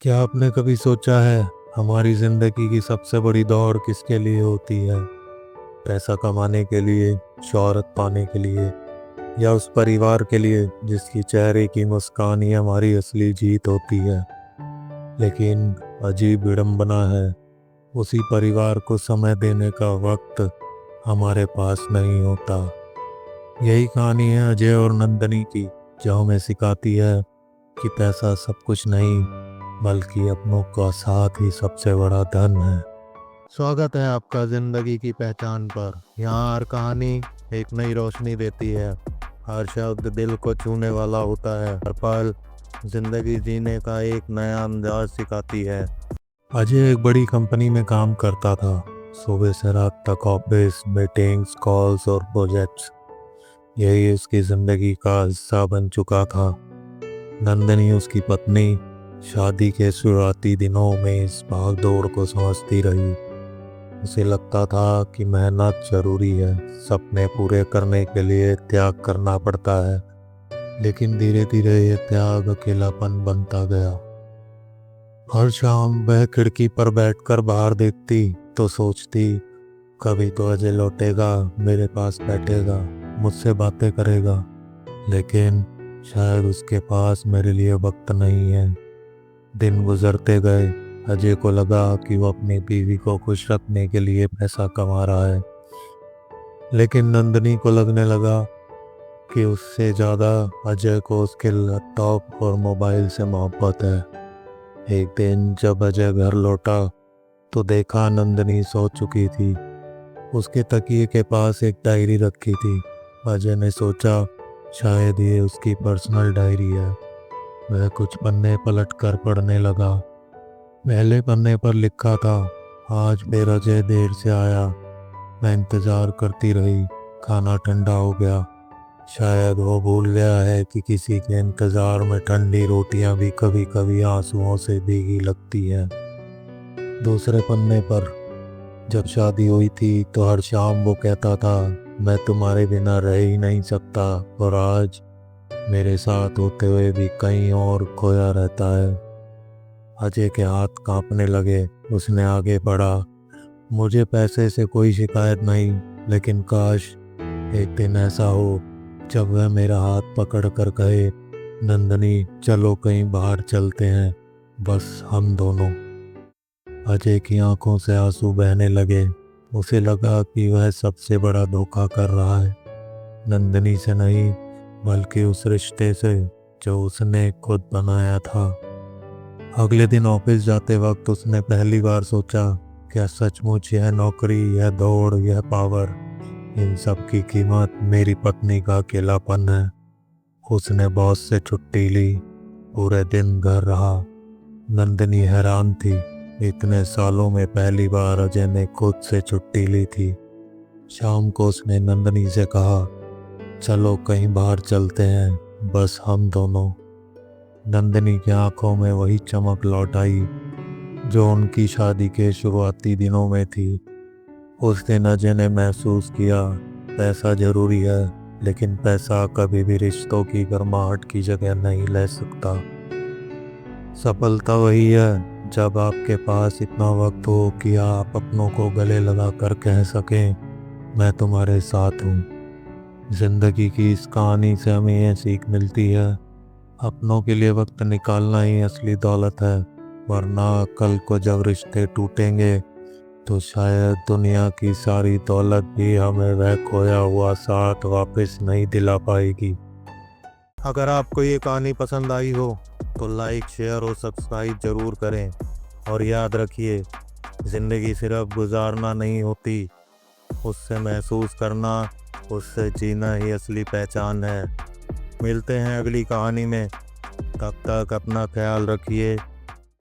क्या आपने कभी सोचा है हमारी जिंदगी की सबसे बड़ी दौड़ किसके लिए होती है? पैसा कमाने के लिए, शोहरत पाने के लिए, या उस परिवार के लिए जिसकी चेहरे की मुस्कान ही हमारी असली जीत होती है। लेकिन अजीब विडंबना है, उसी परिवार को समय देने का वक्त हमारे पास नहीं होता। यही कहानी है अजय और नंदनी की, जो हमें सिखाती है कि पैसा सब कुछ नहीं, बल्कि अपनों का साथ ही सबसे बड़ा धन है। स्वागत है आपका जिंदगी की पहचान पर। यहाँ हर कहानी एक नई रोशनी देती है, हर शब्द दिल को छूने वाला होता है, हर पल जिंदगी जीने का एक नया अंदाज सिखाती है। अजय एक बड़ी कंपनी में काम करता था। सुबह से रात तक ऑफिस, मीटिंग्स, कॉल्स और प्रोजेक्ट्स, यही उसकी जिंदगी का हिस्सा बन चुका था। नंदनी उसकी पत्नी शादी के शुरुआती दिनों में इस भाग दौड़ को समझती रही। उसे लगता था कि मेहनत जरूरी है, सपने पूरे करने के लिए त्याग करना पड़ता है। लेकिन धीरे धीरे यह त्याग अकेलापन बनता गया। हर शाम वह खिड़की पर बैठकर बाहर देखती तो सोचती, कभी तो अजय लौटेगा, मेरे पास बैठेगा, मुझसे बातें करेगा, लेकिन शायद उसके पास मेरे लिए वक्त नहीं है। दिन गुजरते गए। अजय को लगा कि वो अपनी बीवी को खुश रखने के लिए पैसा कमा रहा है, लेकिन नंदनी को लगने लगा कि उससे ज़्यादा अजय को उसके लैपटॉप और मोबाइल से मोहब्बत है। एक दिन जब अजय घर लौटा तो देखा नंदनी सो चुकी थी। उसके तकिए के पास एक डायरी रखी थी। अजय ने सोचा शायद ये उसकी पर्सनल डायरी है। वह कुछ पन्ने पलट कर पढ़ने लगा। पहले पन्ने पर लिखा था, आज फिर अजय देर से आया, मैं इंतज़ार करती रही, खाना ठंडा हो गया। शायद वो भूल गया है कि किसी के इंतज़ार में ठंडी रोटियां भी कभी कभी आंसुओं से भीगी लगती हैं। दूसरे पन्ने पर, जब शादी हुई थी तो हर शाम वो कहता था, मैं तुम्हारे बिना रह ही नहीं सकता, और आज मेरे साथ होते हुए भी कहीं और खोया रहता है। अजय के हाथ कांपने लगे। उसने आगे बढ़ा, मुझे पैसे से कोई शिकायत नहीं, लेकिन काश एक दिन ऐसा हो जब वह मेरा हाथ पकड़ कर कहे, नंदनी चलो कहीं बाहर चलते हैं, बस हम दोनों। अजय की आंखों से आंसू बहने लगे। उसे लगा कि वह सबसे बड़ा धोखा कर रहा है, नंदनी से नहीं, बल्कि उस रिश्ते से जो उसने खुद बनाया था। अगले दिन ऑफिस जाते वक्त उसने पहली बार सोचा, क्या सचमुच यह नौकरी, यह दौड़, यह पावर, इन सब की कीमत मेरी पत्नी का अकेलापन है। उसने बॉस से छुट्टी ली, पूरे दिन घर रहा। नंदनी हैरान थी, इतने सालों में पहली बार अजय ने खुद से छुट्टी ली थी। शाम को उसने नंदनी से कहा, चलो कहीं बाहर चलते हैं, बस हम दोनों। नंदनी की आंखों में वही चमक लौट आई जो उनकी शादी के शुरुआती दिनों में थी। उस दिन अजय ने महसूस किया, पैसा जरूरी है, लेकिन पैसा कभी भी रिश्तों की गर्माहट की जगह नहीं ले सकता। सफलता वही है जब आपके पास इतना वक्त हो कि आप अपनों को गले लगा कर कह सकें, मैं तुम्हारे साथ हूँ। जिंदगी की इस कहानी से हमें यह सीख मिलती है, अपनों के लिए वक्त निकालना ही असली दौलत है, वरना कल को जब रिश्ते टूटेंगे तो शायद दुनिया की सारी दौलत भी हमें वह खोया हुआ साथ वापस नहीं दिला पाएगी। अगर आपको ये कहानी पसंद आई हो तो लाइक, शेयर और सब्सक्राइब जरूर करें। और याद रखिए, ज़िंदगी सिर्फ गुजारना नहीं होती, उससे महसूस करना, उससे जीना ही असली पहचान है। मिलते हैं अगली कहानी में, तब तक अपना ख्याल रखिए।